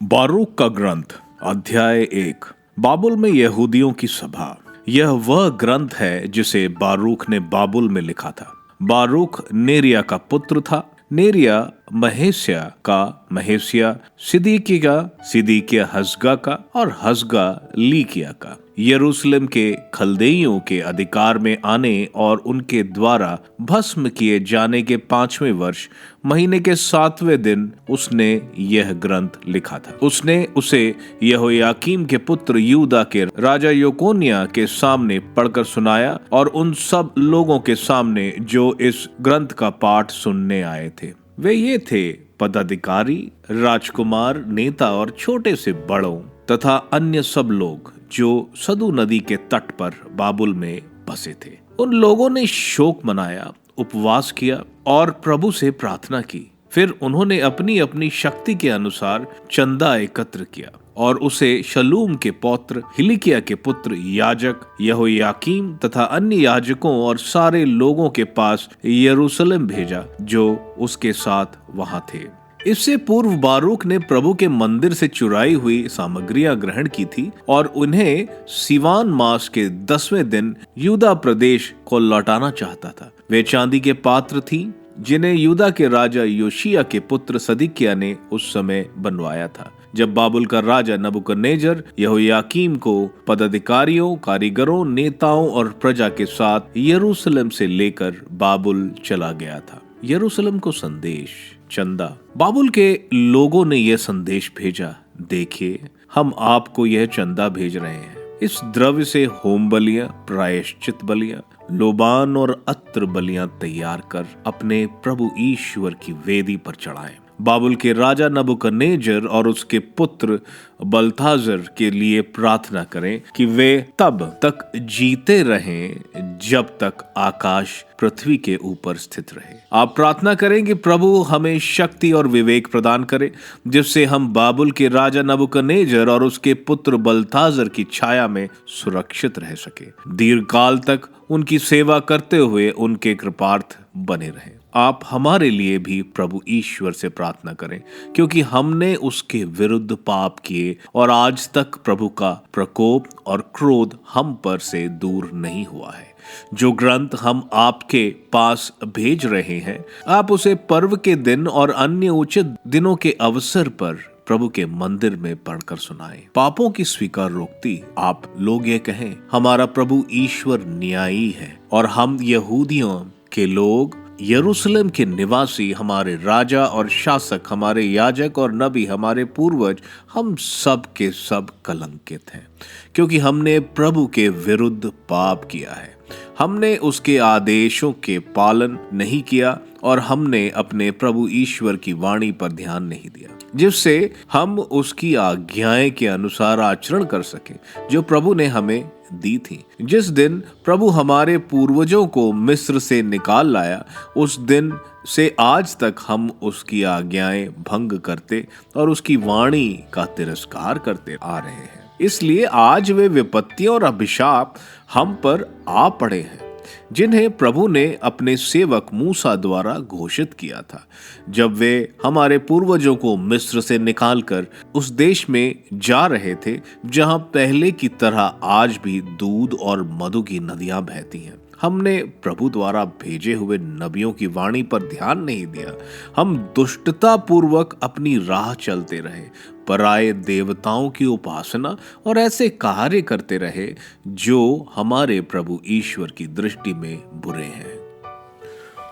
बारूक का ग्रंथ अध्याय 1। बाबुल में यहूदियों की सभा। यह वह ग्रंथ है जिसे बारूक ने बाबुल में लिखा था। बारूक नेरिया का पुत्र था, नेरिया महेशिया का, महेशिया सिदीकिया हसगा का और हसगा लीकिया का। यरूशलेम के खलदेइयों के अधिकार में आने और उनके द्वारा भस्म किए जाने के 5वें वर्ष महीने के 7वें दिन उसने यह ग्रंथ लिखा था। उसने उसे यहोयाकीम के पुत्र यूदा के राजा योकोनिया के सामने पढ़कर सुनाया और उन सब लोगों के सामने जो इस ग्रंथ का पाठ सुनने आए थे। वे ये थे पदाधिकारी, राजकुमार, नेता और छोटे से बड़ों तथा अन्य सब लोग जो सदू नदी के तट पर बाबुल में बसे थे। उन लोगों ने शोक मनाया, उपवास किया और प्रभु से प्रार्थना की। फिर उन्होंने अपनी अपनी शक्ति के अनुसार चंदा एकत्र किया और उसे शलूम के पौत्र हिलिकिया के पुत्र याजक यहोयाकीम तथा अन्य याजकों और सारे लोगों के पास यरूशलेम भेजा जो उसके साथ वहां थे। इससे पूर्व बारूक ने प्रभु के मंदिर से चुराई हुई सामग्रियां ग्रहण की थी और उन्हें सिवान मास के 10वें दिन यूदा प्रदेश को लौटाना चाहता था। वे चांदी के पात्र थी जिन्हें यूदा के राजा योशिया के पुत्र सदिकिया ने उस समय बनवाया था। जब बाबुल का राजा नबूकदनेस्सर यहोयाकीम को पदाधिकारियों, कारीगरों, नेताओं और प्रजा के साथ यरूशलेम से लेकर बाबुल चला गया था। यरूशलेम को संदेश, चंदा। बाबुल के लोगों ने यह संदेश भेजा, देखिए हम आपको यह चंदा भेज रहे हैं। इस द्रव्य से होम बलियां, प्रायश्चित बलियां, लोबान और अत्र बलियां तैयार कर अपने प्रभु ईश्वर की वेदी पर चढ़ाएं। बाबुल के राजा नबूकदनेस्सर और उसके पुत्र बलताजर के लिए प्रार्थना करें कि वे तब तक जीते रहें जब तक आकाश पृथ्वी के ऊपर स्थित रहे। आप प्रार्थना करें कि प्रभु हमें शक्ति और विवेक प्रदान करे, जिससे हम बाबुल के राजा नबूकदनेस्सर और उसके पुत्र बलताजर की छाया में सुरक्षित रह सके, दीर्घकाल तक उनकी सेवा करते हुए उनके कृपार्थ बने रहें। आप हमारे लिए भी प्रभु ईश्वर से प्रार्थना करें, क्योंकि हमने उसके विरुद्ध पाप किए और आज तक प्रभु का प्रकोप और क्रोध हम पर से दूर नहीं हुआ है। जो ग्रंथ हम आपके पास भेज रहे हैं, आप उसे पर्व के दिन और अन्य उचित दिनों के अवसर पर प्रभु के मंदिर में पढ़कर सुनाएं। पापों की स्वीकार रोकती आप लोग ये कहें, हमारा प्रभु ईश्वर न्यायी है और हम यहूदियों के लोग, यरूशलेम के निवासी, हमारे राजा और शासक, हमारे याजक और नबी, हमारे पूर्वज, हम सब के सब कलंकित हैं, क्योंकि हमने प्रभु के विरुद्ध पाप किया है। हमने उसके आदेशों के पालन नहीं किया और हमने अपने प्रभु ईश्वर की वाणी पर ध्यान नहीं दिया, जिससे हम उसकी आज्ञाएं के अनुसार आचरण कर सके जो प्रभु ने हमें दी थी। जिस दिन प्रभु हमारे पूर्वजों को मिस्र से निकाल लाया, उस दिन से आज तक हम उसकी आज्ञाएं भंग करते और उसकी वाणी का तिरस्कार करते आ रहे हैं। इसलिए आज वे विपत्तियां और अभिशाप हम पर आ पड़े हैं, जिन्हें प्रभु ने अपने सेवक मूसा द्वारा घोषित किया था, जब वे हमारे पूर्वजों को मिस्र से निकालकर उस देश में जा रहे थे जहां पहले की तरह आज भी दूध और मधु की नदियां बहती हैं। हमने प्रभु द्वारा भेजे हुए नबियों की वाणी पर ध्यान नहीं दिया। हम दुष्टता पूर्वक अपनी राह चलते रहे, पराये देवताओं की उपासना और ऐसे कार्य करते रहे जो हमारे प्रभु ईश्वर की दृष्टि में बुरे हैं।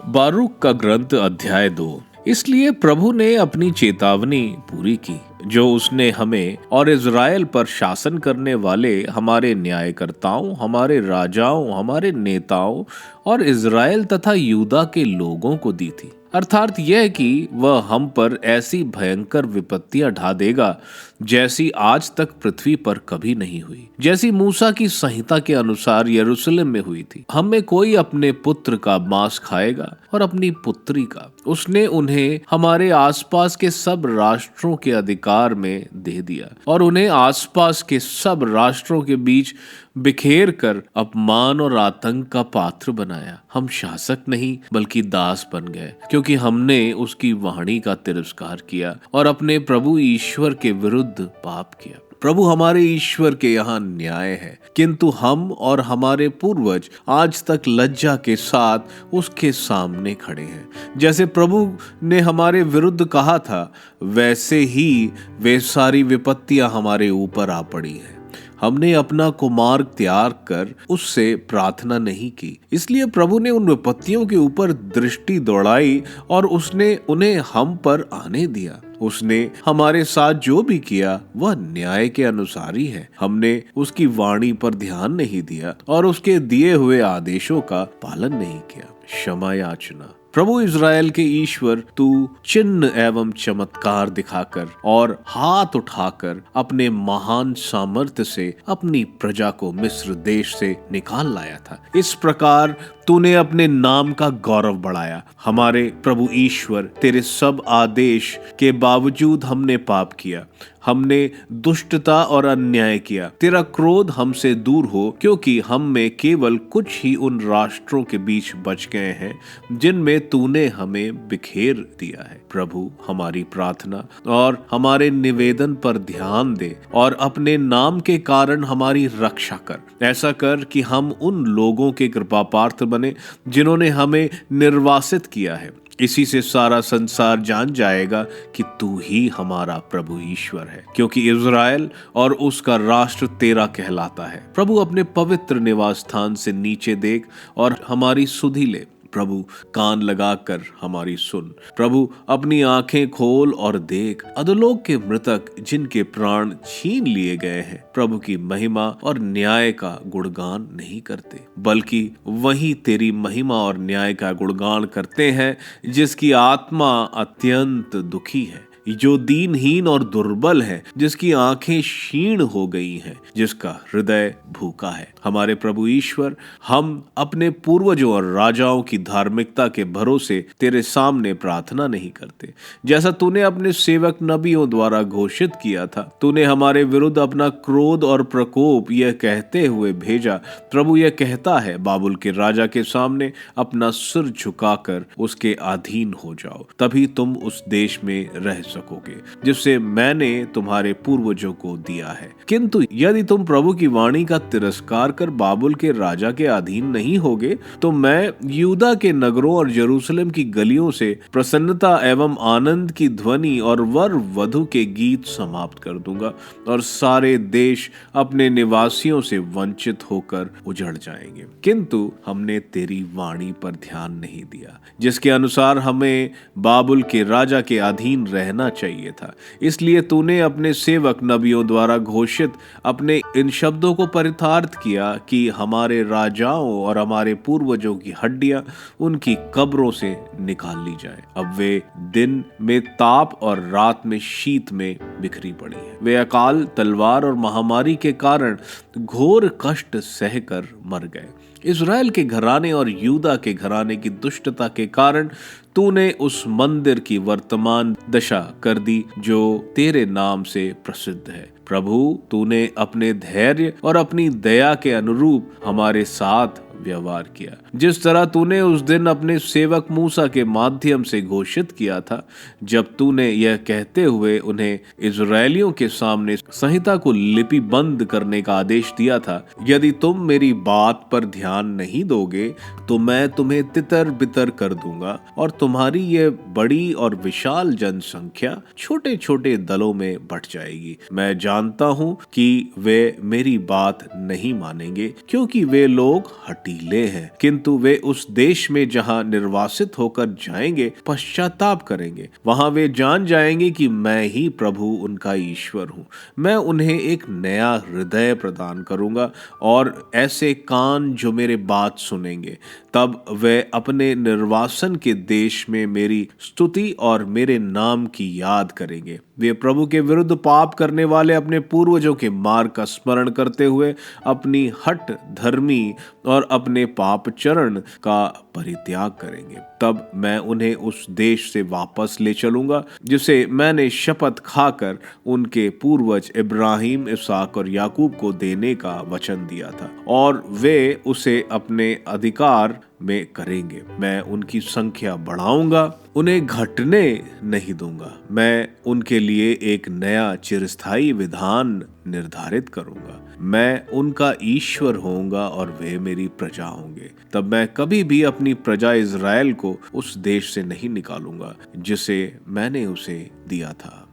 बारूक का ग्रंथ अध्याय 2। इसलिए प्रभु ने अपनी चेतावनी पूरी की जो उसने हमें और इज़राइल पर शासन करने वाले हमारे न्यायकर्ताओं, हमारे राजाओं, हमारे नेताओं और इज़राइल तथा यूदा के लोगों को दी थी। अर्थात यह कि वह हम पर ऐसी भयंकर विपत्तियां ढा देगा जैसी आज तक पृथ्वी पर कभी नहीं हुई, जैसी मूसा की संहिता के अनुसार यरूशलेम में हुई थी। हम में कोई अपने पुत्र का मांस खाएगा और अपनी पुत्री का। उसने उन्हें हमारे आसपास के सब राष्ट्रों के अधिकार में दे दिया और उन्हें आसपास के सब राष्ट्रों के बीच बिखेर कर अपमान और आतंक का पात्र बनाया। हम शासक नहीं बल्कि दास बन गए, क्योंकि हमने उसकी वाणी का तिरस्कार किया और अपने प्रभु ईश्वर के विरुद्ध पाप किया। प्रभु हमारे ईश्वर के यहाँ न्याय है, किंतु हम और हमारे पूर्वज आज तक लज्जा के साथ उसके सामने खड़े हैं। जैसे प्रभु ने हमारे विरुद्ध कहा था, वैसे ही वे सारी विपत्तियां हमारे ऊपर आ पड़ी हैं। हमने अपना कुमार्ग त्याग कर उससे प्रार्थना नहीं की, इसलिए प्रभु ने उन विपत्तियों के ऊपर दृष्टि दौड़ाई और उसने उन्हें हम पर आने दिया। उसने हमारे साथ जो भी किया वह न्याय के अनुसार ही है। हमने उसकी वाणी पर ध्यान नहीं दिया और उसके दिए हुए आदेशों का पालन नहीं किया। क्षमा याचना। प्रभु इज़राइल के ईश्वर, तू चिन्ह एवं चमत्कार दिखाकर और हाथ उठाकर अपने महान सामर्थ्य से अपनी प्रजा को मिस्र देश से निकाल लाया था। इस प्रकार तूने अपने नाम का गौरव बढ़ाया। हमारे प्रभु ईश्वर, तेरे सब आदेश के बावजूद हमने पाप किया, हमने दुष्टता और अन्याय किया। तेरा क्रोध हमसे दूर हो, क्योंकि हम में केवल कुछ ही उन राष्ट्रों के बीच बच गए हैं जिनमें तूने हमें बिखेर दिया है। प्रभु, हमारी प्रार्थना और हमारे निवेदन पर ध्यान दे और अपने नाम के कारण हमारी रक्षा कर। ऐसा कर कि हम उन लोगों के कृपा पात्र बने जिन्होंने हमें निर्वासित किया है। इसी से सारा संसार जान जाएगा कि तू ही हमारा प्रभु ईश्वर है, क्योंकि इज़राइल और उसका राष्ट्र तेरा कहलाता है। प्रभु, अपने पवित्र निवास स्थान से नीचे देख और हमारी सुधि ले। प्रभु, कान लगाकर हमारी सुन। प्रभु, अपनी आंखें खोल और देख। अधोलोक के मृतक जिनके प्राण छीन लिए गए हैं, प्रभु की महिमा और न्याय का गुणगान नहीं करते, बल्कि वही तेरी महिमा और न्याय का गुणगान करते हैं जिसकी आत्मा अत्यंत दुखी है, जो दीनहीन और दुर्बल है, जिसकी आंखें क्षीण हो गई हैं, जिसका हृदय भूखा है। हमारे प्रभु ईश्वर, हम अपने पूर्वजों और राजाओं की धार्मिकता के भरोसे तेरे सामने प्रार्थना नहीं करते, जैसा तूने अपने सेवक नबियों द्वारा घोषित किया था। तूने हमारे विरुद्ध अपना क्रोध और प्रकोप यह कहते हुए भेजा। प्रभु यह कहता है, बाबुल के राजा के सामने अपना सिर झुकाकर उसके अधीन हो जाओ, तभी तुम उस देश में रह सकोगे जिससे मैंने तुम्हारे पूर्वजों को दिया है। किंतु यदि तुम प्रभु की वाणी का तिरस्कार कर बाबुल के राजा के अधीन नहीं होगे, तो मैं यूदा के नगरों और यरूशलेम की गलियों से प्रसन्नता एवं आनंद की ध्वनि और वर वधु के गीत समाप्त कर दूंगा और सारे देश अपने निवासियों से वंचित होकर उजड़ जाएंगे। किंतु हमने तेरी वाणी पर ध्यान नहीं दिया, जिसके अनुसार हमें बाबुल के राजा के अधीन रहना चाहिए था। इसलिए तूने अपने सेवक नबियों द्वारा घोषित अपने इन शब्दों को परितार्थ किया कि हमारे राजाओं और हमारे पूर्वजों की हड्डियां उनकी कब्रों से निकाल ली जाए। अब वे दिन में ताप और रात में शीत में बिखरी पड़ी है। वे अकाल, तलवार और महामारी के कारण घोर कष्ट सहकर मर गए। इज़राइल के घराने और यूदा के घराने की दुष्टता के कारण तूने उस मंदिर की वर्तमान दशा कर दी जो तेरे नाम से प्रसिद्ध है। प्रभु, तूने अपने धैर्य और अपनी दया के अनुरूप हमारे साथ व्यवहार किया, जिस तरह तूने उस दिन अपने सेवक मूसा के माध्यम से घोषित किया था, जब तूने यह कहते हुए उन्हें इज़राइलियों के सामने संहिता को लिपिबंद करने का आदेश दिया था, यदि तुम मेरी बात पर ध्यान नहीं दोगे तो मैं तुम्हें तितर बितर कर दूंगा और तुम्हारी ये बड़ी और विशाल जनसंख्या छोटे छोटे दलों में बट जाएगी। मैं जानता हूँ कि वे मेरी बात नहीं मानेंगे, क्योंकि वे लोग हठीले हैं, किंतु वे उस देश में जहाँ निर्वासित होकर जाएंगे पश्चाताप करेंगे। वहां वे जान जाएंगे कि मैं ही प्रभु उनका ईश्वर हूँ। मैं उन्हें एक नया हृदय प्रदान करूंगा और ऐसे कान जो मेरे बात सुनेंगे। तब वे अपने निर्वासन के देश में मेरी स्तुति और मेरे नाम की याद करेंगे। वे प्रभु के विरुद्ध पाप करने वाले अपने पूर्वजों के मार्ग का स्मरण करते हुए अपनी हठ धर्मी और अपने पापचरण का परित्याग करेंगे। तब मैं उन्हें उस देश से वापस ले चलूंगा जिसे मैंने शपथ खाकर उनके पूर्वज इब्राहिम, इसहाक और याकूब को देने का वचन दिया था, और वे उसे अपने अधिकार में करेंगे। मैं उनकी संख्या बढ़ाऊंगा, उन्हें घटने नहीं दूंगा। मैं उनके लिए एक नया चिरस्थायी विधान निर्धारित करूंगा। मैं उनका ईश्वर होऊंगा और वे मेरी प्रजा होंगे। तब मैं कभी भी अपनी प्रजा इज़राइल को उस देश से नहीं निकालूंगा जिसे मैंने उसे दिया था।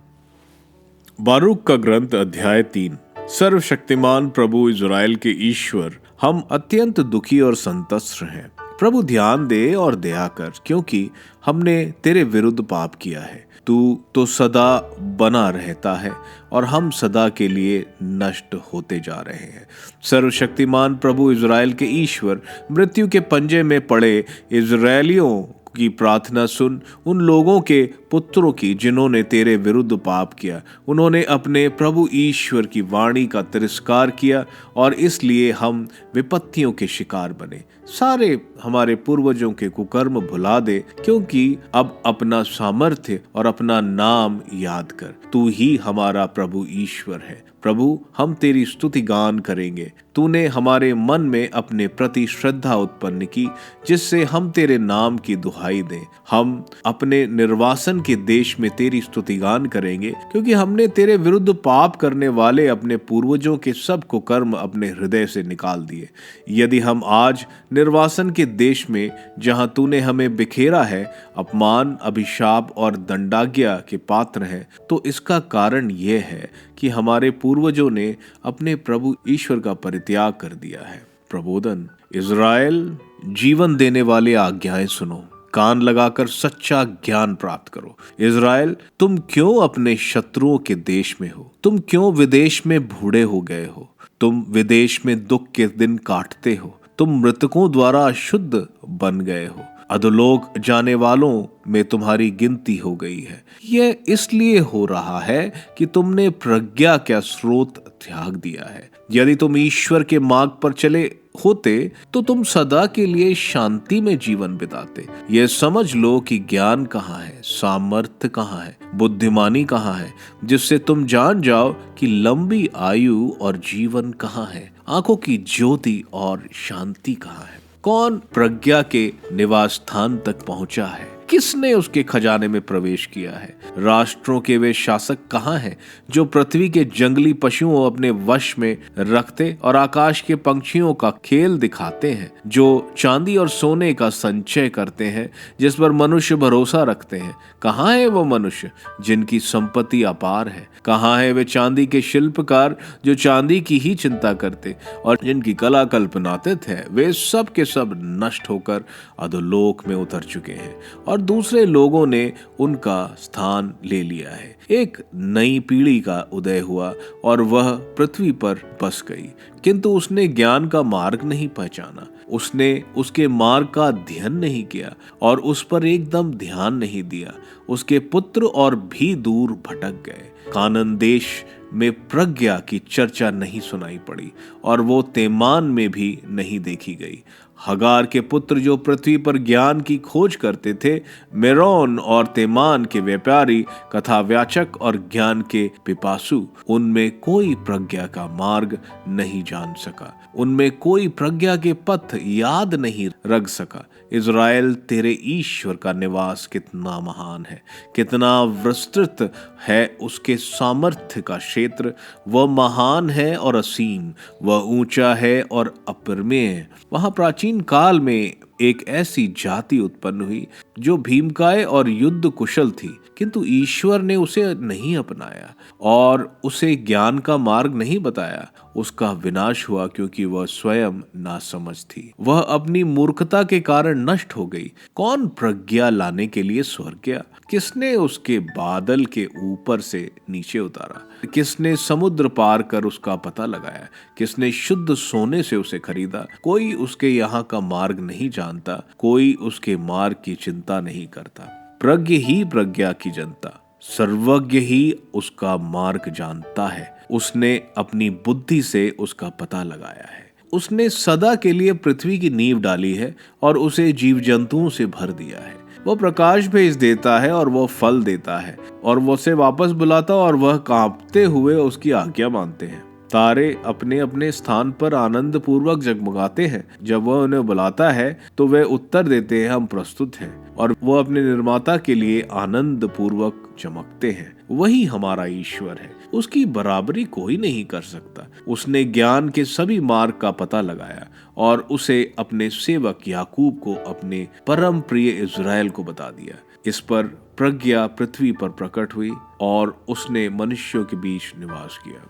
बारूक का ग्रंथ अध्याय 3। सर्वशक्तिमान प्रभु इज़राइल के ईश्वर, हम अत्यंत दुखी और संतस्त्र हैं। प्रभु ध्यान दे और दया कर, क्योंकि हमने तेरे विरुद्ध पाप किया है। तू तो सदा बना रहता है और हम सदा के लिए नष्ट होते जा रहे हैं। सर्वशक्तिमान प्रभु इज़राइल के ईश्वर, मृत्यु के पंजे में पड़े इज़राइलियों की प्रार्थना सुन, उन लोगों के पुत्रों की जिन्होंने तेरे विरुद्ध पाप किया। उन्होंने अपने प्रभु ईश्वर की वाणी का तिरस्कार किया और इसलिए हम विपत्तियों के शिकार बने। सारे हमारे पूर्वजों के कुकर्म भुला दे, क्योंकि अब अपना सामर्थ्य और अपना नाम याद कर। तू ही हमारा प्रभु ईश्वर है। प्रभु, हम तेरी स्तुति गान करेंगे। तूने हमारे मन में अपने प्रति श्रद्धा उत्पन्न की, जिससे हम तेरे नाम की दुहाई दें। हम अपने निर्वासन के देश में तेरी स्तुति गान करेंगे, क्योंकि हमने तेरे विरुद्ध पाप करने वाले अपने पूर्वजों के सब कुकर्म अपने हृदय से निकाल दिए। यदि हम आज निर्वासन के देश में, जहां तूने हमें बिखेरा है, अपमान, अभिशाप और दंडाज्ञा के पात्र हैं, तो इसका कारण यह है कि हमारे पूर्वजों ने अपने प्रभु ईश्वर का परित्याग कर दिया है। प्रबोधन। इज़राइल, जीवन देने वाले आज्ञाएं सुनो, कान लगाकर सच्चा ज्ञान प्राप्त करो। इज़राइल, तुम क्यों अपने शत्रुओं के देश में हो? तुम क्यों विदेश में बूढ़े हो गए हो? तुम विदेश में दुख के दिन काटते हो। तुम मृतकों द्वारा अशुद्ध बन गए हो। अधोलोक जाने वालों में तुम्हारी गिनती हो गई है। यह इसलिए हो रहा है कि तुमने प्रज्ञा का स्रोत त्याग दिया है। यदि तुम ईश्वर के मार्ग पर चले होते तो तुम सदा के लिए शांति में जीवन बिताते। यह समझ लो कि ज्ञान कहाँ है, सामर्थ्य कहाँ है, बुद्धिमानी कहाँ है, जिससे तुम जान जाओ कि लंबी आयु और जीवन कहाँ है, आंखों की ज्योति और शांति कहाँ है। कौन प्रज्ञा के निवास स्थान तक पहुंचा है? किसने उसके खजाने में प्रवेश किया है? राष्ट्रों के वे शासक कहाँ हैं जो पृथ्वी के जंगली पशुओं अपने वश में रखते और आकाश के पंछियों का खेल दिखाते हैं, जो चांदी और सोने का संचय करते हैं, जिस पर मनुष्य भरोसा रखते हैं? कहाँ है वो मनुष्य जिनकी संपत्ति अपार है? कहाँ है वे चांदी के शिल्पकार जो चांदी की ही चिंता करते और जिनकी कला कल्पनातीत है? वे सब के सब नष्ट होकर अधोलोक में उतर चुके हैं और दूसरे लोगों ने उनका स्थान ले लिया है। एक नई पीढ़ी का उदय हुआ और वह पृथ्वी पर बस गई, किंतु उसने ज्ञान का मार्ग नहीं पहचाना। उसने उसके मार्ग का अध्ययन नहीं किया और उस पर एकदम ध्यान नहीं दिया। उसके पुत्र और भी दूर भटक गए। कानान देश में प्रज्ञा की चर्चा नहीं सुनाई पड़ी और वो तेमान में भी नहीं देखी गई। हगार के पुत्र जो पृथ्वी पर ज्ञान की खोज करते थे, मेरोन और तेमान के व्यापारी, कथाव्याचक और ज्ञान के पिपासु, उनमें कोई प्रज्ञा का मार्ग नहीं जान सका। उनमें कोई प्रज्ञा के पथ याद नहीं रख सका। इज़राइल, तेरे ईश्वर का निवास कितना महान है, कितना विस्तृत है उसके सामर्थ्य का क्षेत्र। वह महान है और असीम, वह ऊंचा है और अपरिमेय। वहां प्राचीन काल में एक ऐसी जाति उत्पन्न हुई जो भीमकाय और युद्ध कुशल थी, किंतु ईश्वर ने उसे नहीं अपनाया और उसे ज्ञान का मार्ग नहीं बताया। उसका विनाश हुआ क्योंकि वह स्वयं नासमझ थी। वह अपनी मूर्खता के कारण नष्ट हो गई। कौन प्रज्ञा लाने के लिए स्वर्ग गया? किसने उसके बादल के ऊपर से नीचे उतारा? किसने समुद्र पार कर उसका पता लगाया? किसने शुद्ध सोने से उसे खरीदा? कोई उसके यहाँ का मार्ग नहीं जानता, कोई उसके मार्ग की चिंता नहीं करता। प्रज्ञ ही प्रज्ञा की जनता, सर्वज्ञ ही उसका मार्ग जानता है। उसने अपनी बुद्धि से उसका पता लगाया है। उसने सदा के लिए पृथ्वी की नींव डाली है और उसे जीव जंतुओं से भर दिया है। वो प्रकाश भेज देता है और वो फल देता है, और वो उसे वापस बुलाता और वह कांपते हुए उसकी आज्ञा मानते हैं। तारे अपने अपने स्थान पर आनंद पूर्वक जगमगाते हैं। जब वह उन्हें बुलाता है तो वे उत्तर देते हैं, हम प्रस्तुत हैं। और वो अपने निर्माता के लिए आनंद पूर्वक चमकते हैं। वही हमारा ईश्वर है, उसकी बराबरी कोई नहीं कर सकता। उसने ज्ञान के सभी मार्ग का पता लगाया और उसे अपने सेवक याकूब को अपने परम प्रिय इज़राइल को बता दिया। इस पर प्रज्ञा पृथ्वी पर प्रकट हुई और उसने मनुष्यों के बीच निवास किया।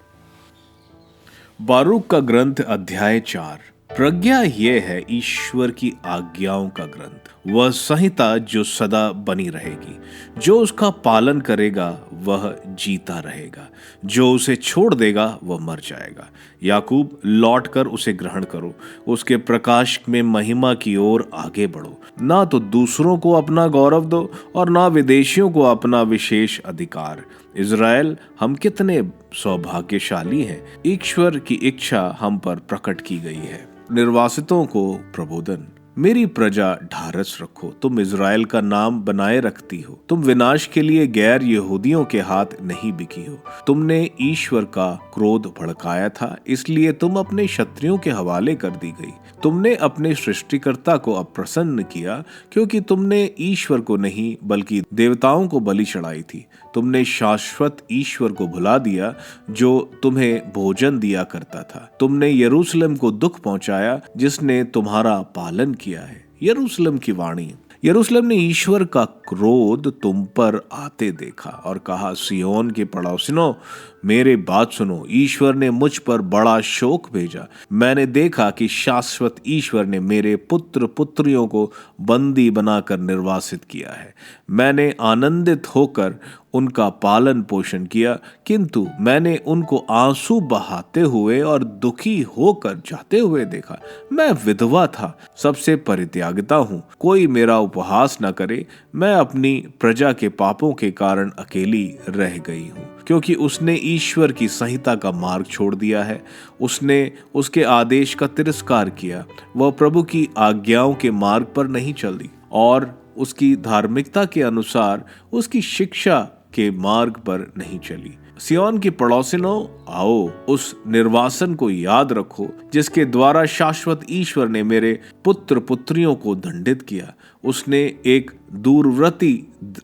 बारूक का ग्रंथ अध्याय 4। प्रज्ञा ये है ईश्वर की आज्ञाओं का ग्रंथ, वह संहिता जो सदा बनी रहेगी। जो उसका पालन करेगा वह जीता रहेगा, जो उसे छोड़ देगा वह मर जाएगा। याकूब, लौटकर उसे ग्रहण करो, उसके प्रकाश में महिमा की ओर आगे बढ़ो। ना तो दूसरों को अपना गौरव दो और ना विदेशियों को अपना विशेष अधिकार। इज़राइल, हम कितने सौभाग्यशाली हैं। ईश्वर की इच्छा हम पर प्रकट की गई है। निर्वासितों को प्रबोधन। मेरी प्रजा ढारस रखो, तुम इज़राइल का नाम बनाए रखती हो। तुम विनाश के लिए गैर यहूदियों के हाथ नहीं बिकी हो। तुमने ईश्वर का क्रोध भड़काया था, इसलिए तुम अपने शत्रुओं के हवाले कर दी गई। तुमने अपने सृष्टिकर्ता को अप्रसन्न किया, क्योंकि तुमने ईश्वर को नहीं बल्कि देवताओं को बलि चढ़ाई थी। तुमने शाश्वत ईश्वर को भुला दिया, जो तुम्हें भोजन दिया करता था। तुमने यरूशलेम को दुख पहुंचाया, जिसने तुम्हारा पालन किया है। यरूशलेम की वाणी। यरूशलेम ने ईश्वर का क्रोध तुम पर आते देखा और कहा, सियोन के पड़ोसिनों, मेरे बात सुनो। ईश्वर ने मुझ पर बड़ा शोक भेजा। मैंने देखा कि शाश्वत ईश्वर ने मेरे पुत्र पुत्रियों को बंदी बनाकर निर्वासित किया है। मैंने आनंदित होकर उनका पालन पोषण किया, किंतु मैंने उनको आंसू बहाते हुए और दुखी होकर जाते हुए देखा। मैं विधवा था, सबसे परित्यागिता हूँ, कोई मेरा उपहास न करे। मैं अपनी प्रजा के पापों के कारण अकेली रह गई हूँ, क्योंकि उसने ईश्वर की संहिता का मार्ग छोड़ दिया है। उसने उसके आदेश का तिरस्कार किया। वह प्रभु की आज्ञाओं के मार्ग पर नहीं चली और उसकी धार्मिकता के अनुसार उसकी शिक्षा के मार्ग पर नहीं चली। सियोन की पड़ोसिनों, आओ, उस निर्वासन को याद रखो, जिसके द्वारा शाश्वत ईश्वर ने मेरे पुत्र पुत्रियों को दंडित किया। उसने एक दूरवर्ती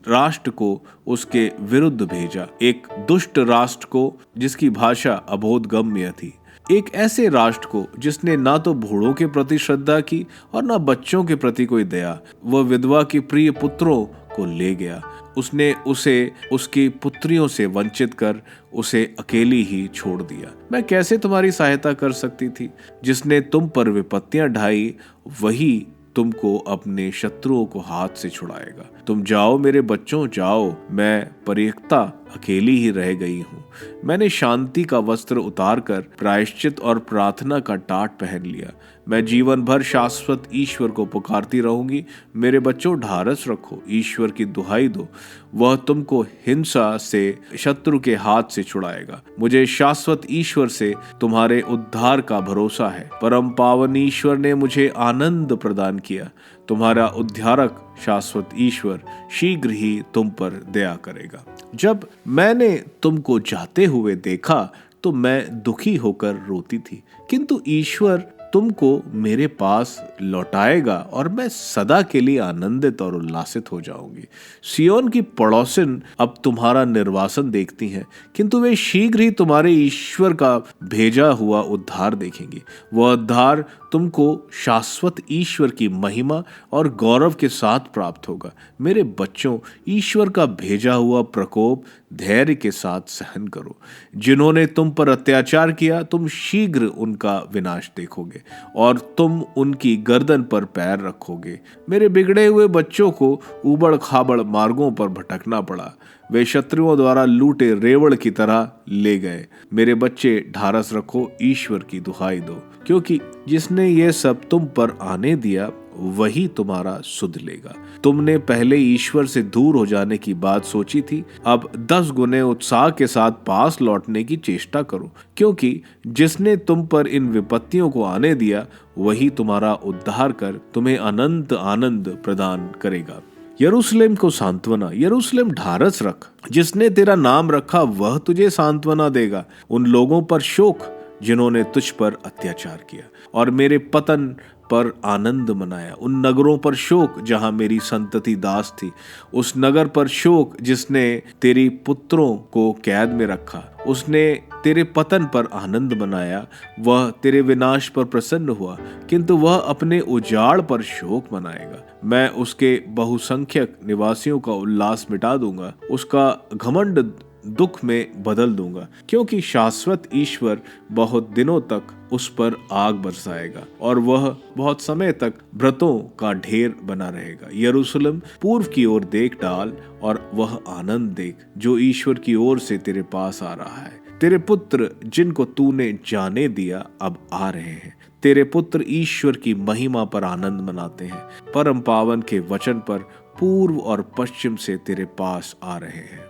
राष्ट्र को उसके विरुद्ध भेजा, एक दुष्ट राष्ट्र को जिसकी भाषा अबोधगम्य थी, एक ऐसे राष्ट्र को जिसने ना तो बूढ़ों के प्रति श्रद्धा की और ना बच्चों के प्रति कोई दया। वह विधवा के प्रिय पुत्रों को ले गया। उसने उसे उसकी पुत्रियों से वंचित कर उसे अकेली ही छोड़ दिया। मैं कैसे तुम्हारी सहायता कर सकती थी? जिसने तुम पर विपत्तियां ढाई, वही तुमको अपने शत्रुओं को हाथ से छुड़ाएगा। तुम जाओ मेरे बच्चों, जाओ, मैं परित्यक्ता अकेली ही रह गई हूँ। मैंने शांति का वस्त्र उतारकर प्रायश्चित और प्रार्थना का टाट पहन लिया। मैं जीवन भर शाश्वत ईश्वर को पुकारती रहूंगी। मेरे बच्चों, ढारस रखो, ईश्वर की दुहाई दो, वह तुमको हिंसा से, शत्रु के हाथ से छुड़ाएगा। मुझे शाश्वत ईश्वर से तुम्हारे उद्धार का भरोसा है। परम पावन ईश्वर ने मुझे आनंद प्रदान किया। तुम्हारा उद्धारक शाश्वत ईश्वर शीघ्र ही तुम पर दया करेगा। जब मैंने तुमको जाते हुए देखा तो मैं दुखी होकर रोती थी, किंतु ईश्वर तुमको मेरे पास लौटाएगा और मैं सदा के लिए आनंदित और उल्लासित हो जाऊंगी। सियोन की पड़ोसिन अब तुम्हारा निर्वासन देखती हैं, किंतु वे शीघ्र ही तुम्हारे ईश्वर का भेजा हुआ उद्धार देखेंगी। वह उद्धार तुमको शाश्वत ईश्वर की महिमा और गौरव के साथ प्राप्त होगा। मेरे बच्चों, ईश्वर का भेजा हुआ प्रकोप धैर्य के साथ सहन करो। जिन्होंने तुम पर अत्याचार किया, तुम शीघ्र उनका विनाश देखोगे और तुम उनकी गर्दन पर पैर रखोगे। मेरे बिगड़े हुए बच्चों को उबड़ खाबड़ मार्गों पर भटकना पड़ा। वे शत्रुओं द्वारा लूटे रेवड़ की तरह ले गए। मेरे बच्चे, ढारस रखो, ईश्वर की दुहाई दो, क्योंकि जिसने ये सब तुम पर आने दिया वही तुम्हारा सुध लेगा। तुमने पहले ईश्वर से दूर हो जाने की बात सोची थी, अब 10 गुने उत्साह के साथ पास लौटने की चेष्टा करो, क्योंकि जिसने तुम पर इन विपत्तियों को आने दिया वही तुम्हारा उद्धार कर तुम्हें अनंत आनंद प्रदान करेगा। यरूशलेम को सांत्वना, यरूशलेम ढारस रख, जिसने तेरा नाम रखा वह तुझे सांत्वना देगा। उन लोगों पर शोक जिन्होंने तुझ पर अत्याचार किया और मेरे पतन पर आनंद मनाया। उन नगरों पर शोक जहां मेरी संतति दास थी, उस नगर पर शोक जिसने तेरी पुत्रों को कैद में रखा। उसने तेरे पतन पर आनंद मनाया, वह तेरे विनाश पर प्रसन्न हुआ, किंतु वह अपने उजाड़ पर शोक मनाएगा। मैं उसके बहुसंख्यक निवासियों का उल्लास मिटा दूंगा, उसका घमंड दुख में बदल दूंगा, क्योंकि शाश्वत ईश्वर बहुत दिनों तक उस पर आग बरसाएगा और वह बहुत समय तक व्रतों का ढेर बना रहेगा। यरूशलेम पूर्व की ओर देख डाल और वह आनंद देख जो ईश्वर की ओर से तेरे पास आ रहा है। तेरे पुत्र जिनको तूने जाने दिया अब आ रहे हैं। तेरे पुत्र ईश्वर की महिमा पर आनंद मनाते हैं, परम पावन के वचन पर पूर्व और पश्चिम से तेरे पास आ रहे हैं।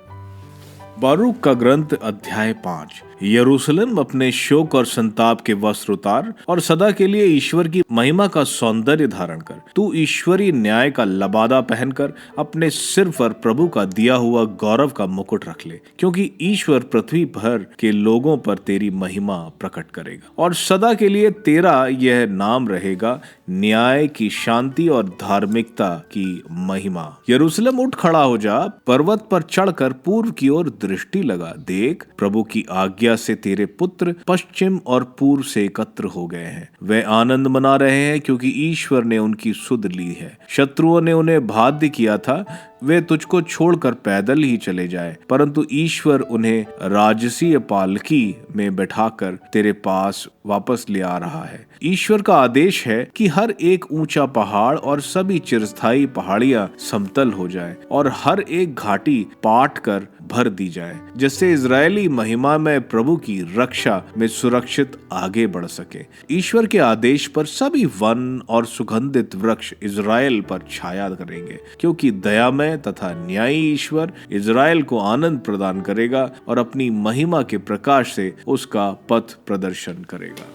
बारूक का ग्रंथ अध्याय 5। यरूशलेम अपने शोक और संताप के वस्त्र उतार और सदा के लिए ईश्वर की महिमा का सौंदर्य धारण कर। तू ईश्वरीय न्याय का लबादा पहनकर अपने सिर पर प्रभु का दिया हुआ गौरव का मुकुट रख ले, क्योंकि ईश्वर पृथ्वी भर के लोगों पर तेरी महिमा प्रकट करेगा और सदा के लिए तेरा यह नाम रहेगा, न्याय की शांति और धार्मिकता की महिमा। यरूशलेम उठ खड़ा हो जा, पर्वत पर चढ़कर पूर्व की ओर दृष्टि लगा। देख, प्रभु की आज्ञा से तेरे पुत्र पश्चिम और पूर्व से एकत्र हो गए हैं। वे आनंद मना रहे हैं क्योंकि ईश्वर ने उनकी सुध ली है। शत्रुओं ने उन्हें बाध्य किया था, वे तुझको छोड़कर पैदल ही चले जाए, परंतु ईश्वर उन्हें राजसीय पालकी में बैठाकर तेरे पास वापस ले आ रहा है। ईश्वर का आदेश है कि हर एक ऊंचा पहाड़ और सभी चिरस्थायी पहाड़ियां समतल हो जाए और हर एक घाटी पाट कर भर दी जाए, जिससे इजरायली महिमा में प्रभु की रक्षा में सुरक्षित आगे बढ़ सके। ईश्वर के आदेश पर सभी वन और सुगंधित वृक्ष इजराइल पर छाया करेंगे, क्योंकि दयामय तथा न्यायी ईश्वर इजराइल को आनंद प्रदान करेगा और अपनी महिमा के प्रकाश से उसका पथ प्रदर्शन करेगा।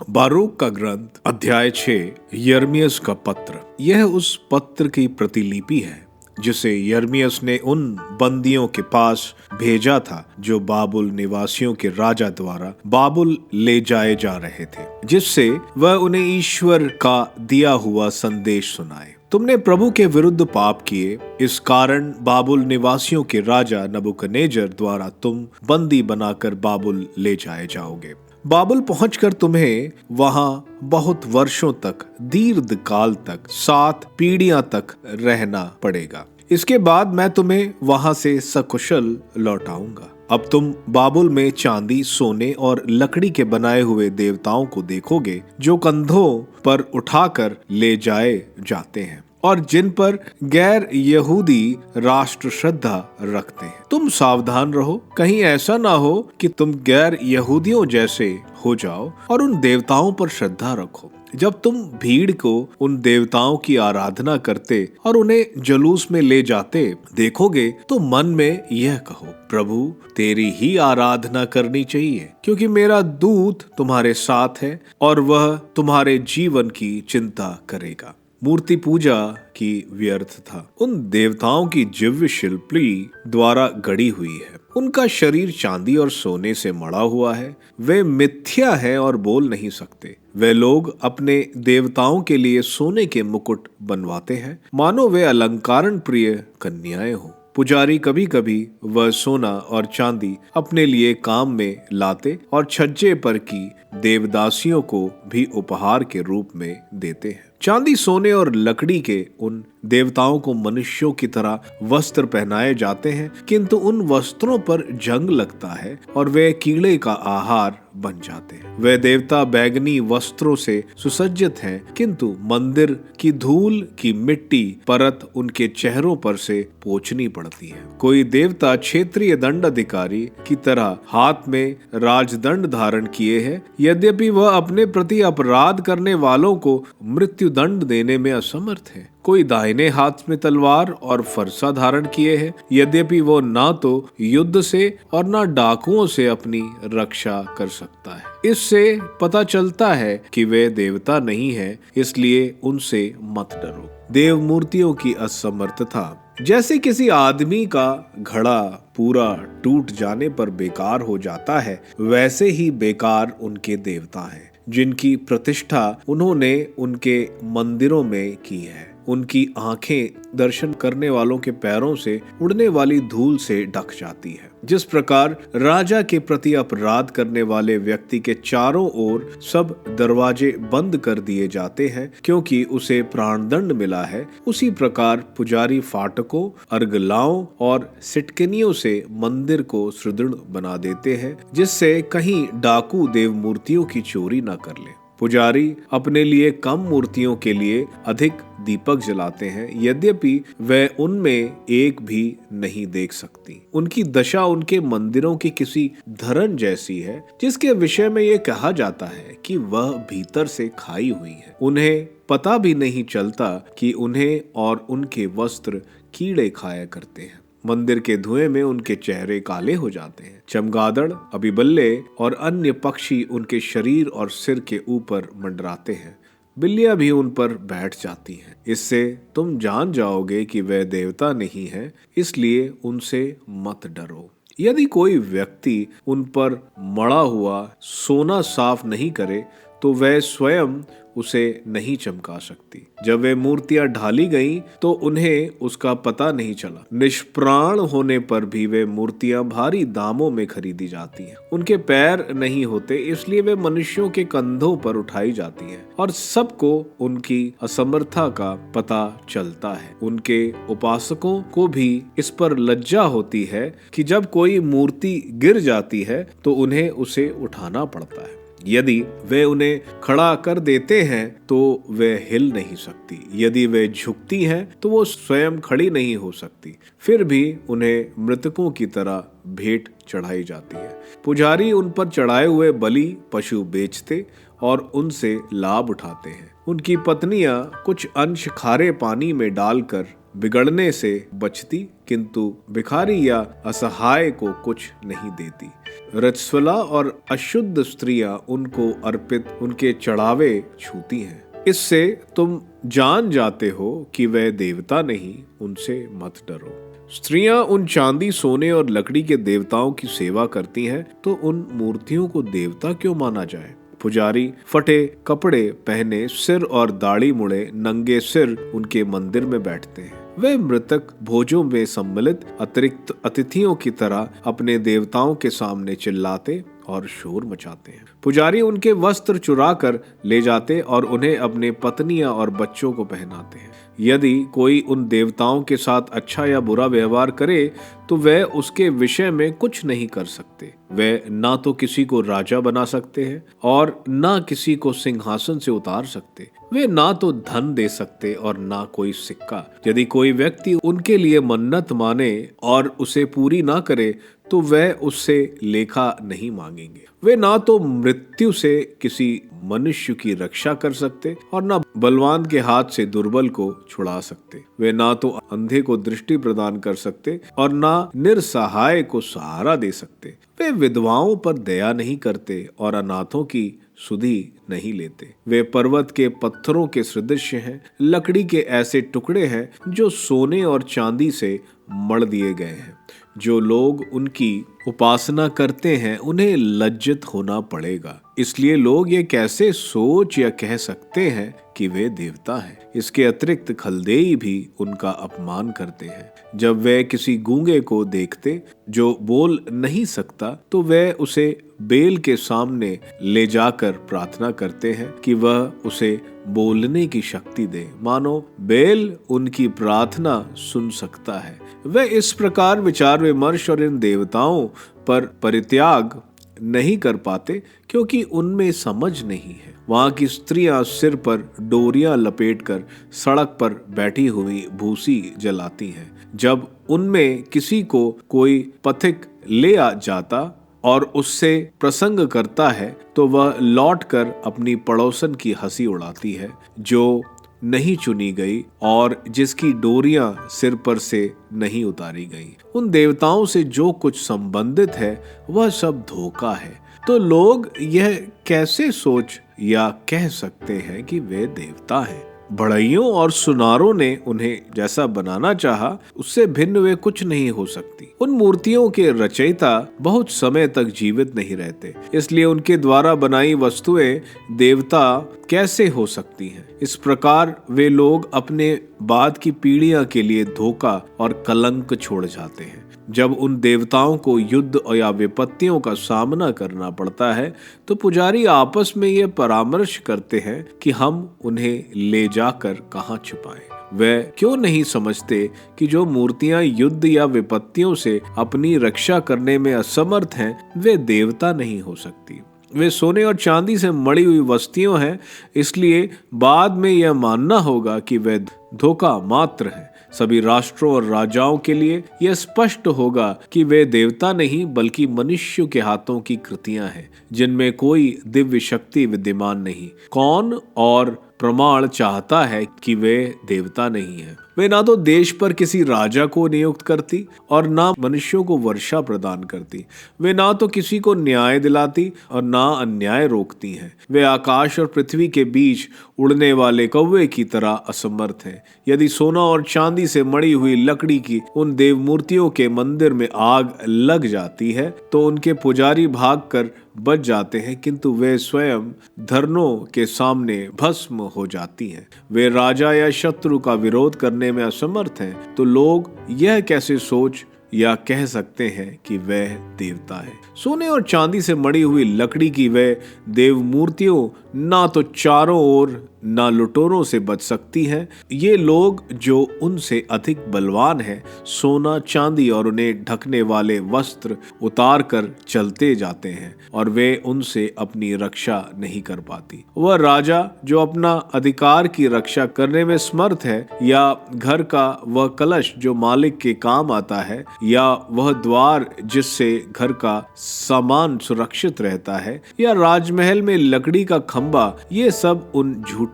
बारूक का ग्रंथ अध्याय 6। यर्मियस का पत्र। यह उस पत्र की प्रतिलिपि है जिसे यर्मियस ने उन बंदियों के पास भेजा था जो बाबुल निवासियों के राजा द्वारा बाबुल ले जाए जा रहे थे, जिससे वह उन्हें ईश्वर का दिया हुआ संदेश सुनाए। तुमने प्रभु के विरुद्ध पाप किए, इस कारण बाबुल निवासियों के राजा नबूकदनेस्सर द्वारा तुम बंदी बनाकर बाबुल ले जाए जाओगे। बाबुल पहुंचकर तुम्हें वहां बहुत वर्षों तक, दीर्घ काल तक, 7 पीढ़ियां तक रहना पड़ेगा। इसके बाद मैं तुम्हें वहां से सकुशल लौटाऊंगा। अब तुम बाबुल में चांदी, सोने और लकड़ी के बनाए हुए देवताओं को देखोगे जो कंधों पर उठाकर ले जाए जाते हैं और जिन पर गैर यहूदी राष्ट्र श्रद्धा रखते हैं। तुम सावधान रहो, कहीं ऐसा ना हो कि तुम गैर यहूदियों जैसे हो जाओ और उन देवताओं पर श्रद्धा रखो। जब तुम भीड़ को उन देवताओं की आराधना करते और उन्हें जुलूस में ले जाते देखोगे तो मन में यह कहो, प्रभु तेरी ही आराधना करनी चाहिए, क्योंकि मेरा दूत तुम्हारे साथ है और वह तुम्हारे जीवन की चिंता करेगा। मूर्ति पूजा की व्यर्थता उन देवताओं की जिव्य शिल्पी द्वारा गढ़ी हुई है। उनका शरीर चांदी और सोने से मढ़ा हुआ है। वे मिथ्या है और बोल नहीं सकते। वे लोग अपने देवताओं के लिए सोने के मुकुट बनवाते हैं, मानो वे अलंकारण प्रिय कन्याएं हों। पुजारी कभी कभी वह सोना और चांदी अपने लिए काम में लाते और छज्जे पर की देवदासियों को भी उपहार के रूप में देते हैं। चांदी, सोने और लकड़ी के उन देवताओं को मनुष्यों की तरह वस्त्र पहनाए जाते हैं, किंतु उन वस्त्रों पर जंग लगता है और वे कीड़े का आहार बन जाते हैं। वे देवता बैगनी वस्त्रों से सुसज्जित हैं, किंतु मंदिर की धूल की मिट्टी परत उनके चेहरों पर से पोंछनी पड़ती है। कोई देवता क्षेत्रीय दंड अधिकारी की तरह हाथ में राजदंड धारण किए है, यद्यपि वह अपने प्रति अपराध करने वालों को मृत्यु दंड देने में असमर्थ है। कोई दाहिने हाथ में तलवार और फरसा धारण किए है, यद्यपि वो ना तो युद्ध से और ना डाकुओं से अपनी रक्षा कर सकता है। इससे पता चलता है कि वे देवता नहीं है, इसलिए उनसे मत डरो। देव मूर्तियों की असमर्थता। जैसे किसी आदमी का घड़ा पूरा टूट जाने पर बेकार हो जाता है, वैसे ही बेकार उनके देवता हैं, जिनकी प्रतिष्ठा उन्होंने उनके मंदिरों में की है। उनकी आंखें दर्शन करने वालों के पैरों से उड़ने वाली धूल से ढक जाती है। जिस प्रकार राजा के प्रति अपराध करने वाले व्यक्ति के चारों ओर सब दरवाजे बंद कर दिए जाते हैं क्योंकि उसे प्राणदंड मिला है, उसी प्रकार पुजारी फाटकों, अर्गलाओं और सिटकनियों से मंदिर को सुदृढ़ बना देते हैं, जिससे कहीं डाकू देव मूर्तियों की चोरी न कर ले। पुजारी अपने लिए कम मूर्तियों के लिए अधिक दीपक जलाते हैं, यद्यपि वह उनमें एक भी नहीं देख सकती। उनकी दशा उनके मंदिरों की किसी धरन जैसी है, जिसके विषय में यह कहा जाता है कि वह भीतर से खाई हुई है। उन्हें पता भी नहीं चलता कि उन्हें और उनके वस्त्र कीड़े खाया करते हैं। मंदिर के धुएं में उनके चेहरे काले हो जाते हैं। चमगादड़, अबिबल्ले और अन्य पक्षी उनके शरीर और सिर के ऊपर मंडराते हैं। बिल्लियां भी उन पर बैठ जाती हैं। इससे तुम जान जाओगे कि वह देवता नहीं है, इसलिए उनसे मत डरो। यदि कोई व्यक्ति उन पर मड़ा हुआ सोना साफ नहीं करे तो वह स्वयं उसे नहीं चमका सकती। जब वे मूर्तियां ढाली गईं तो उन्हें उसका पता नहीं चला। निष्प्राण होने पर भी वे मूर्तियां भारी दामों में खरीदी जाती हैं। उनके पैर नहीं होते, इसलिए वे मनुष्यों के कंधों पर उठाई जाती हैं और सबको उनकी असमर्थता का पता चलता है। उनके उपासकों को भी इस पर लज्जा होती है कि जब कोई मूर्ति गिर जाती है तो उन्हें उसे उठाना पड़ता है। यदि वे उन्हें खड़ा कर देते हैं तो वे हिल नहीं सकती। यदि वे झुकती हैं तो वो स्वयं खड़ी नहीं हो सकती। फिर भी उन्हें मृतकों की तरह भेंट चढ़ाई जाती है। पुजारी उन पर चढ़ाए हुए बलि पशु बेचते और उनसे लाभ उठाते हैं। उनकी पत्नियां कुछ अंश खारे पानी में डालकर बिगड़ने से बचती, किंतु भिखारी या असहाय को कुछ नहीं देती। रजस्वला और अशुद्ध स्त्रियां उनको अर्पित उनके चढ़ावे छूती हैं। इससे तुम जान जाते हो कि वह देवता नहीं, उनसे मत डरो। स्त्रियां उन चांदी, सोने और लकड़ी के देवताओं की सेवा करती हैं, तो उन मूर्तियों को देवता क्यों माना जाए? पुजारी फटे कपड़े पहने, सिर और दाढ़ी मुड़े, नंगे सिर उनके मंदिर में बैठते हैं। वे मृतक भोजों में सम्मिलित अतिरिक्त अतिथियों की तरह अपने देवताओं के सामने चिल्लाते और शोर मचाते हैं। पुजारी उनके वस्त्र चुरा कर ले जाते और उन्हें अपने पत्नियां और बच्चों को पहनाते हैं। यदि कोई उन देवताओं के साथ अच्छा या बुरा व्यवहार करे तो वे उसके विषय में कुछ नहीं कर सकते। वे ना तो किसी को राजा बना सकते हैं और ना किसी को सिंहासन से उतार सकते। वे ना तो धन दे सकते और ना कोई सिक्का। यदि कोई व्यक्ति उनके लिए मन्नत माने और उसे पूरी ना करे तो वह उससे लेखा नहीं मांगेंगे। वे ना तो मृत्यु से किसी मनुष्य की रक्षा कर सकते और ना बलवान के हाथ से दुर्बल को छुड़ा सकते। वे ना तो अंधे को दृष्टि प्रदान कर सकते और ना निरसहाय को सहारा दे सकते। वे विधवाओं पर दया नहीं करते और अनाथों की सुधि नहीं लेते। वे पर्वत के पत्थरों के सदृश हैं, लकड़ी के ऐसे टुकड़े हैं जो सोने और चांदी से मढ़ दिए गए हैं। जो लोग उनकी उपासना करते हैं उन्हें लज्जित होना पड़ेगा। इसलिए लोग ये कैसे सोच या कह सकते हैं कि वे देवता हैं। इसके अतिरिक्त खलदेई भी उनका अपमान करते हैं। जब वे किसी गूंगे को देखते जो बोल नहीं सकता तो वे उसे बेल के सामने ले जाकर प्रार्थना करते हैं कि वह उसे बोलने की शक्ति दे, मानो बेल उनकी प्रार्थना सुन सकता है। वे इस प्रकार विचार विमर्श और इन देवताओं पर परित्याग नहीं कर पाते क्योंकि उनमें समझ नहीं है। वहां की स्त्रियां सिर पर डोरियां लपेटकर सड़क पर बैठी हुई भूसी जलाती हैं। जब उनमें किसी को कोई पथिक ले आ जाता और उससे प्रसंग करता है तो वह लौटकर अपनी पड़ोसन की हंसी उड़ाती है जो नहीं चुनी गई और जिसकी डोरियां सिर पर से नहीं उतारी गई। उन देवताओं से जो कुछ संबंधित है वह सब धोखा है। तो लोग यह कैसे सोच या कह सकते हैं कि वे देवता हैं? बढ़इयों और सुनारों ने उन्हें जैसा बनाना चाहा उससे भिन्न वे कुछ नहीं हो सकती। उन मूर्तियों के रचयिता बहुत समय तक जीवित नहीं रहते, इसलिए उनके द्वारा बनाई वस्तुएं देवता कैसे हो सकती हैं? इस प्रकार वे लोग अपने बाद की पीढ़ियां के लिए धोखा और कलंक छोड़ जाते हैं। जब उन देवताओं को युद्ध या विपत्तियों का सामना करना पड़ता है तो पुजारी आपस में ये परामर्श करते हैं कि हम उन्हें ले जाकर कहाँ छुपाएं। वे क्यों नहीं समझते कि जो मूर्तियां युद्ध या विपत्तियों से अपनी रक्षा करने में असमर्थ हैं वे देवता नहीं हो सकती। वे सोने और चांदी से मड़ी हुई वस्तुएं हैं, इसलिए बाद में यह मानना होगा कि वे धोखा मात्र है। सभी राष्ट्रों और राजाओं के लिए यह स्पष्ट होगा कि वे देवता नहीं बल्कि मनुष्य के हाथों की कृतियां हैं जिनमें कोई दिव्य शक्ति विद्यमान नहीं। कौन और प्रमाण चाहता है कि वे देवता नहीं है? वे ना तो देश पर किसी राजा को नियुक्त करती और ना मनुष्यों को वर्षा प्रदान करती। वे ना तो किसी को न्याय दिलाती और ना अन्याय रोकती हैं। वे आकाश और पृथ्वी के बीच उड़ने वाले कौवे की तरह असमर्थ हैं। यदि सोना और चांदी से मड़ी हुई लकड़ी की उन देव मूर्तियों के मंदिर में आग लग जाती है तो उनके पुजारी भागकर बच जाते हैं, किंतु वे स्वयं धरनों के सामने भस्म हो जाती हैं। वे राजा या शत्रु का विरोध करने में असमर्थ हैं, तो लोग यह कैसे सोच या कह सकते हैं कि वह देवता है? सोने और चांदी से मड़ी हुई लकड़ी की वह देव मूर्तियों ना तो चारों ओर ना लुटेरों से बच सकती हैं। ये लोग जो उनसे अधिक बलवान हैं सोना चांदी और उन्हें ढकने वाले वस्त्र उतार कर चलते जाते हैं और वे उनसे अपनी रक्षा नहीं कर पाती। वह राजा जो अपना अधिकार की रक्षा करने में समर्थ है, या घर का वह कलश जो मालिक के काम आता है, या वह द्वार जिससे घर का सामान सुरक्षित रहता है, या राजमहल में लकड़ी का खंबा, ये सब उन झूठी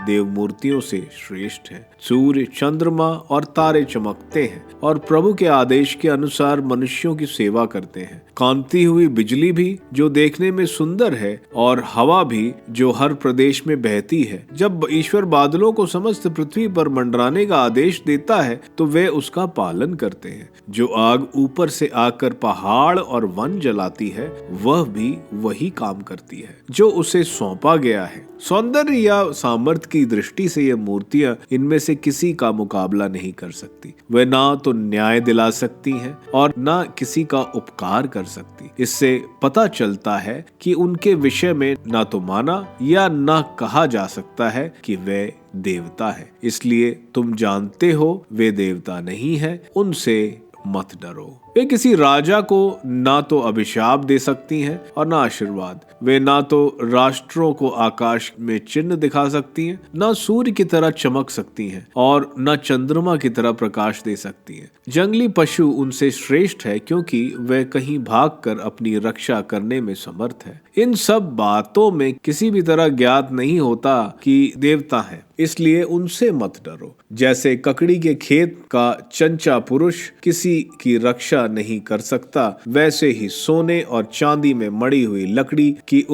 देव मूर्तियों से श्रेष्ठ है। सूर्य, चंद्रमा और तारे चमकते हैं और प्रभु के आदेश के अनुसार मनुष्यों की सेवा करते हैं। कांति हुई बिजली भी जो देखने में सुंदर है और हवा भी जो हर प्रदेश में बहती है। जब ईश्वर बादलों को समस्त पृथ्वी पर मंडराने का आदेश देता है तो वे उसका पालन करते हैं। जो आग ऊपर से आकर पहाड़ और वन जलाती है वह भी वही काम करती है जो उसे सौंपा गया है। सौंदर्य या सामर्थ्य की दृष्टि से ये मूर्तियां इनमें से किसी का मुकाबला नहीं कर सकती। वे ना तो न्याय दिला सकती हैं और ना किसी का उपकार कर सकती। इससे पता चलता है कि उनके विषय में ना तो माना या ना कहा जा सकता है कि वे देवता है। इसलिए तुम जानते हो वे देवता नहीं है, उनसे मत डरो। वे किसी राजा को ना तो अभिशाप दे सकती हैं और ना आशीर्वाद। वे ना तो राष्ट्रों को आकाश में चिन्ह दिखा सकती हैं, ना सूर्य की तरह चमक सकती हैं और ना चंद्रमा की तरह प्रकाश दे सकती हैं। जंगली पशु उनसे श्रेष्ठ है क्योंकि वे कहीं भागकर अपनी रक्षा करने में समर्थ है। इन सब बातों में किसी भी तरह ज्ञात नहीं होता कि देवता है, इसलिए उनसे मत डरो। जैसे ककड़ी के खेत का चंचा पुरुष किसी की रक्षा नहीं कर सकता, वैसे ही सोने और चांदी में मड़ी हुई लकड़ी की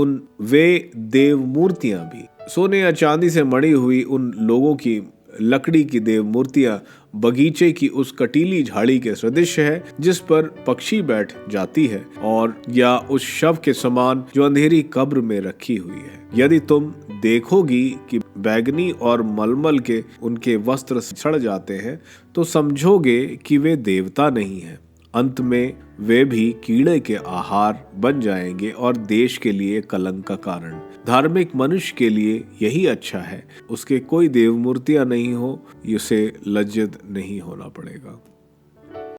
वे देव मूर्तियां भी, सोने या चांदी से मड़ी हुई उन लोगों की लकड़ी की देव मूर्तियां बगीचे की उस कटीली झाड़ी के सदृश है जिस पर पक्षी बैठ जाती है, और या उस शव के समान जो अंधेरी कब्र में रखी हुई है। यदि तुम देखोगी कि बैगनी और मलमल के उनके वस्त्र सड़ जाते हैं तो समझोगे कि वे देवता नहीं हैं। अंत में वे भी कीड़े के आहार बन जाएंगे और देश के लिए कलंक का कारण। धार्मिक मनुष्य के लिए यही अच्छा है, उसके कोई देव मूर्तियां नहीं हो, उसे लज्जित नहीं होना पड़ेगा।